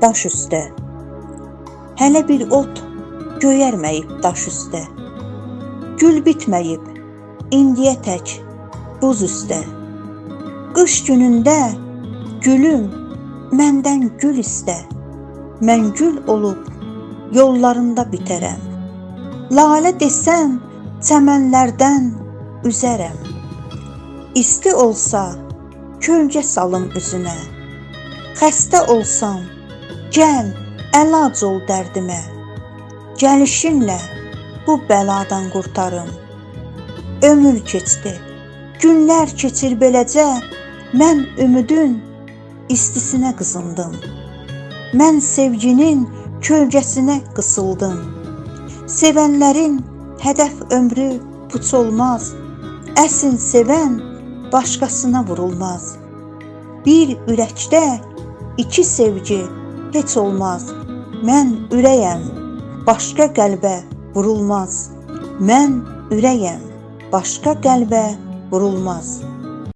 daş üstə. Hələ bir ot göyərməyib daş üstə. Gül bitməyib indiyə tək buz üstə. Qış günündə gülüm məndən gül istə. Mən gül olub yollarında bitərəm. Lalə desən çəmənlərdən üzərəm. İsti olsa kölgə salım üzünə. Xəstə olsam gəl əlac ol dərdimə. Gəlişinlə bu bəladan qurtarım. Ömür keçdi, günlər keçir beləcə. Mən ümidin istisinə qızındım. Mən sevginin kölgəsinə qısıldım. Sevənlərin hədəf ömrü puç olmaz. Əsil sevən başqasına vurulmaz. Bir ürəkdə iki sevgi heç olmaz. Mən ürəyəm, başqa qəlbə vurulmaz. Mən ürəyəm, başqa qəlbə vurulmaz.